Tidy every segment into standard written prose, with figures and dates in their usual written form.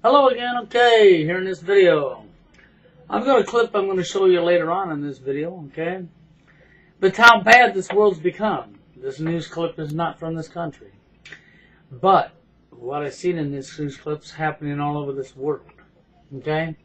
Hello again. Okay, here in this video, I've got a clip I'm going to show you later on in this video, okay? But how bad this world's become. This news clip is not from this country. But what I've seen in this news clip's happening all over this world, okay?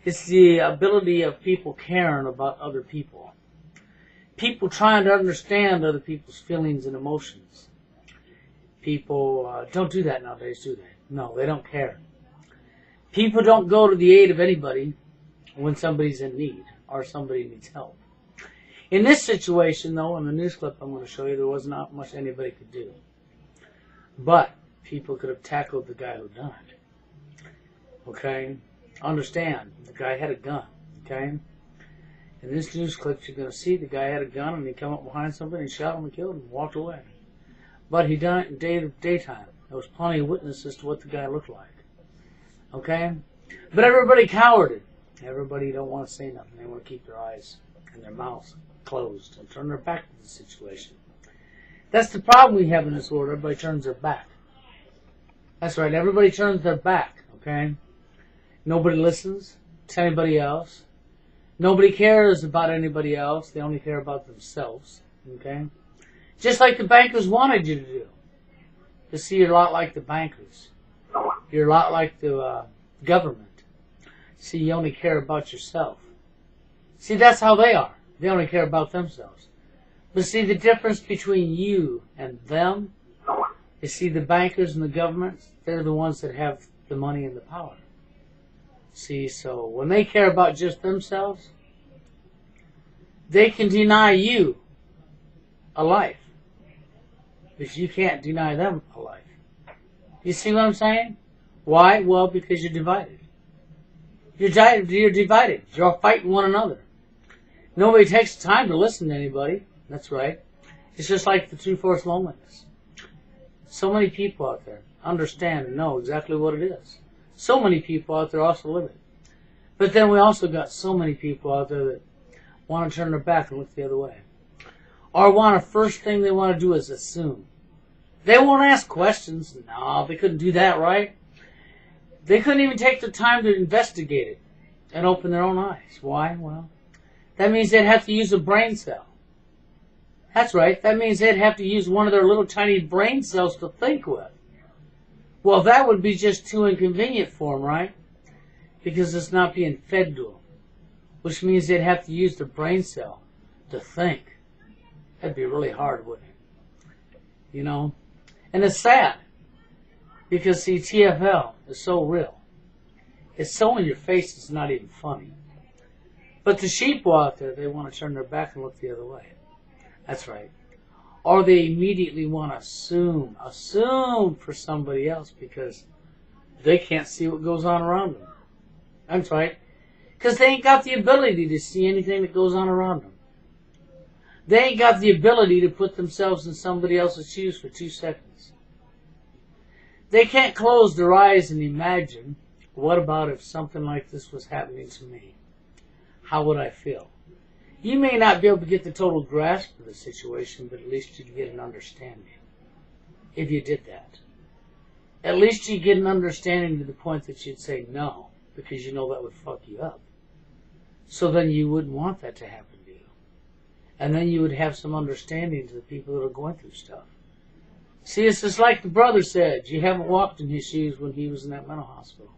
It's the ability of people caring about other people. People trying to understand other people's feelings and emotions. People don't do that nowadays, do they? No, they don't care. People don't go to the aid of anybody when somebody's in need or somebody needs help. In this situation, though, in the news clip I'm going to show you, there was not much anybody could do. But people could have tackled the guy who done it. Okay? Understand, the guy had a gun. Okay? In this news clip, you're going to see the guy had a gun and he come up behind somebody and shot him and killed him and walked away. But he done it in daytime. There was plenty of witnesses to what the guy looked like. Okay? But everybody cowered. Everybody don't want to say nothing. They want to keep their eyes and their mouths closed and turn their back to the situation. That's the problem we have in this world. Everybody turns their back. That's right. Everybody turns their back. Okay? Nobody listens to anybody else. Nobody cares about anybody else. They only care about themselves. Okay? Just like the bankers wanted you to do. You see, you're a lot like the bankers. You're a lot like the government. See, you only care about yourself. See, that's how they are. They only care about themselves. But see, the difference between you and them, you see, the bankers and the governments, they're the ones that have the money and the power. See, so when they care about just themselves, they can deny you a life. But you can't deny them a life. You see what I'm saying? Why? Well, because you're divided. You're divided. You're fighting one another. Nobody takes the time to listen to anybody. That's right. It's just like the true-force loneliness. So many people out there understand and know exactly what it is. So many people out there also live it. But then we also got so many people out there that want to turn their back and look the other way. Or first thing they want to do is assume. They won't ask questions. No, they couldn't do that, right? They couldn't even take the time to investigate it and open their own eyes. Why? Well, that means they'd have to use a brain cell. That's right. That means they'd have to use one of their little tiny brain cells to think with. Well, that would be just too inconvenient for them, right? Because it's not being fed to them. Which means they'd have to use the brain cell to think. That'd be really hard, wouldn't it? You know? And it's sad. Because, see, TFL is so real. It's so in your face it's not even funny. But the sheeple out there, they want to turn their back and look the other way. That's right. Or they immediately want to assume for somebody else because they can't see what goes on around them. That's right. Because they ain't got the ability to see anything that goes on around them. They ain't got the ability to put themselves in somebody else's shoes for 2 seconds. They can't close their eyes and imagine, what about if something like this was happening to me? How would I feel? You may not be able to get the total grasp of the situation, but at least you'd get an understanding. If you did that. At least you'd get an understanding to the point that you'd say no, because you know that would fuck you up. So then you wouldn't want that to happen to you. And then you would have some understanding to the people that are going through stuff. See, it's just like the brother said, you haven't walked in his shoes when he was in that mental hospital.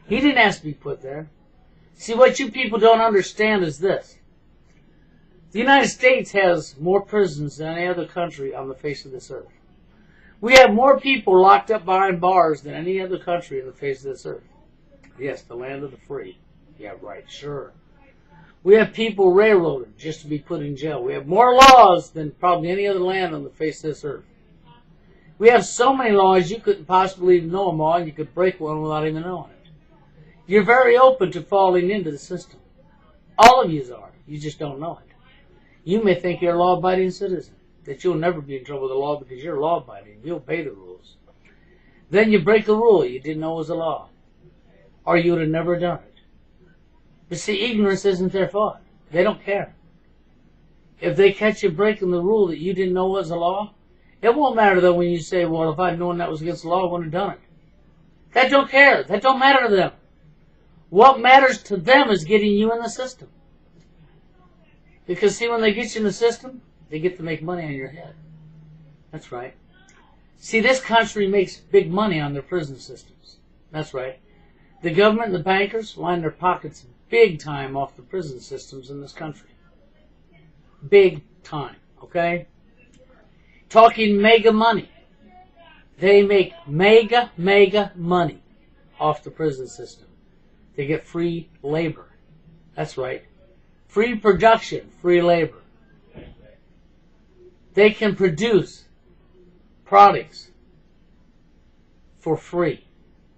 He didn't ask to be put there. See, what you people don't understand is this. The United States has more prisons than any other country on the face of this earth. We have more people locked up behind bars than any other country on the face of this earth. Yes, the land of the free. Yeah, right, sure. We have people railroaded just to be put in jail. We have more laws than probably any other land on the face of this earth. We have so many laws you couldn't possibly even know them all, and you could break one without even knowing it. You're very open to falling into the system. All of you are. You just don't know it. You may think you're a law-abiding citizen, that you'll never be in trouble with the law because you're law-abiding. You obey the rules. Then you break a rule you didn't know was a law, or you would have never done it. But see, ignorance isn't their fault. They don't care. If they catch you breaking the rule that you didn't know was a law, it won't matter though when you say, well, if I'd known that was against the law, I wouldn't have done it. That don't care. That don't matter to them. What matters to them is getting you in the system. Because see, when they get you in the system, they get to make money on your head. That's right. See, this country makes big money on their prison systems. That's right. The government and the bankers line their pockets big time off the prison systems in this country. Big time, okay? Talking mega money. They make mega money off the prison system. They get free labor. That's right. Free production, free labor. They can produce products for free,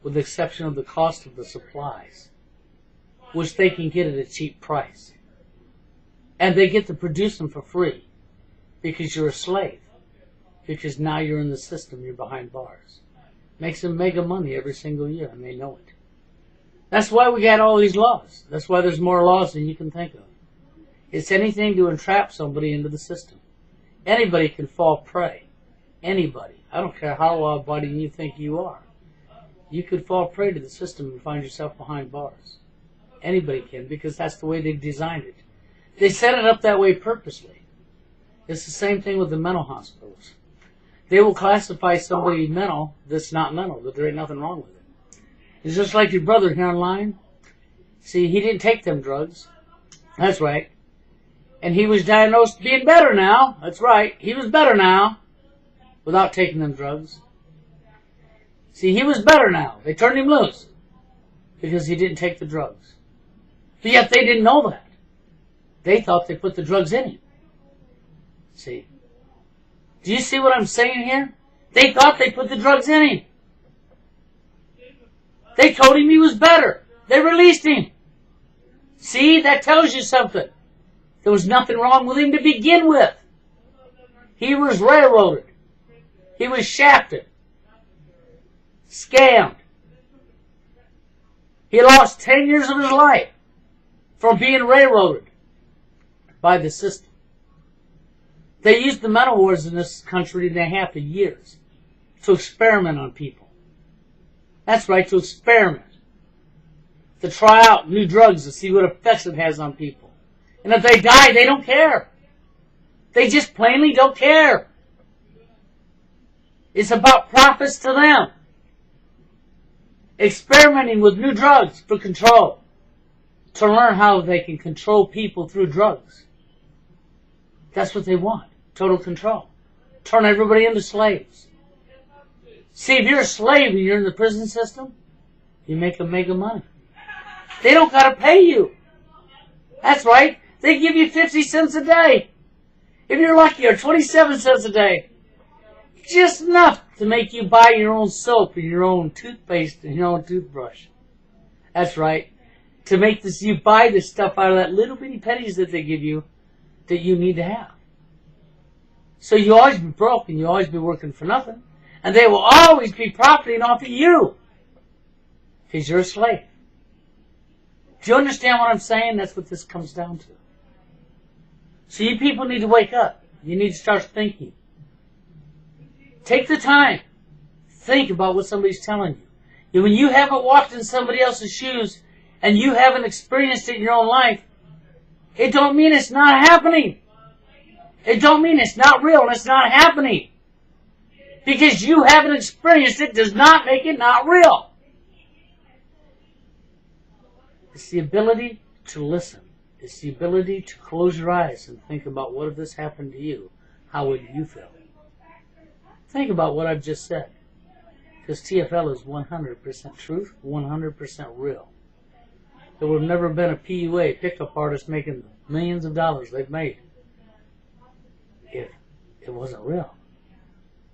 with the exception of the cost of the supplies, which they can get at a cheap price. And they get to produce them for free because you're a slave. Because now you're in the system, you're behind bars. Makes them mega money every single year, and they know it. That's why we got all these laws. That's why there's more laws than you can think of. It's anything to entrap somebody into the system. Anybody can fall prey. Anybody. I don't care how law-abiding you think you are. You could fall prey to the system and find yourself behind bars. Anybody can, because that's the way they've designed it. They set it up that way purposely. It's the same thing with the mental hospitals. They will classify somebody mental that's not mental, that there ain't nothing wrong with it. It's just like your brother here online. See, he didn't take them drugs. That's right. And he was diagnosed being better now. That's right. He was better now without taking them drugs. See, he was better now. They turned him loose because he didn't take the drugs. But yet they didn't know that. They thought they put the drugs in him. See? Do you see what I'm saying here? They thought they put the drugs in him. They told him he was better. They released him. See, that tells you something. There was nothing wrong with him to begin with. He was railroaded. He was shafted. Scammed. He lost 10 years of his life from being railroaded by the system. They used the mental wards in this country in a half of years to experiment on people. That's right, to experiment. To try out new drugs to see what effects it has on people. And if they die, they don't care. They just plainly don't care. It's about profits to them. Experimenting with new drugs for control. To learn how they can control people through drugs. That's what they want. Total control. Turn everybody into slaves. See, if you're a slave and you're in the prison system, you make a mega money. They don't got to pay you. That's right. They give you 50 cents a day. If you're lucky, or 27 cents a day. Just enough to make you buy your own soap and your own toothpaste and your own toothbrush. That's right. To make this, you buy this stuff out of that little bitty pennies that they give you that you need to have. So you always be broke and you always be working for nothing. And they will always be profiting off of you. Because you're a slave. Do you understand what I'm saying? That's what this comes down to. So you people need to wake up. You need to start thinking. Take the time. Think about what somebody's telling you. And when you haven't walked in somebody else's shoes and you haven't experienced it in your own life, it don't mean it's not happening. It don't mean it's not real and it's not happening. Because you haven't experienced it does not make it not real. It's the ability to listen. It's the ability to close your eyes and think about, what if this happened to you? How would you feel? Think about what I've just said. Because TFL is 100% truth, 100% real. There would have never been a PUA, pickup artist, making millions of dollars they've made if it wasn't real.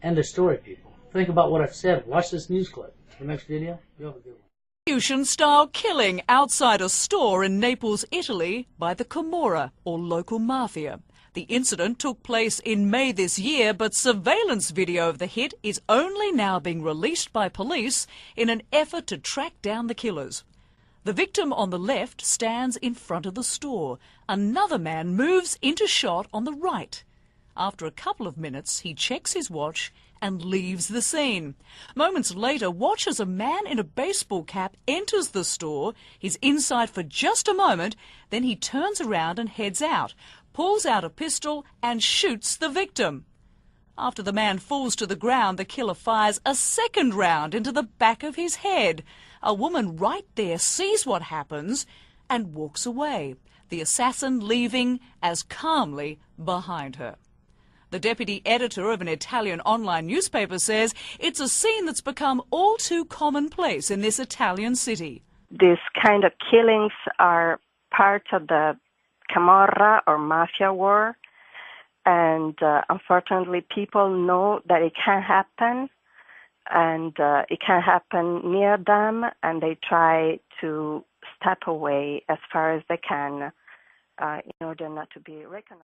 End of story, people. Think about what I've said. Watch this news clip. The next video, you'll have a good one. Execution-style killing outside a store in Naples, Italy by the Camorra, or local mafia. The incident took place in May this year, but surveillance video of the hit is only now being released by police in an effort to track down the killers. The victim on the left stands in front of the store. Another man moves into shot on the right. After a couple of minutes, he checks his watch and leaves the scene. Moments later, watch as a man in a baseball cap enters the store. He's inside for just a moment, then he turns around and heads out, pulls out a pistol and shoots the victim. After the man falls to the ground, the killer fires a second round into the back of his head. A woman right there sees what happens and walks away, the assassin leaving as calmly behind her. The deputy editor of an Italian online newspaper says it's a scene that's become all too commonplace in this Italian city. These kind of killings are part of the Camorra or mafia war, and unfortunately people know that it can happen, and it can happen near them, and they try to step away as far as they can in order not to be recognized.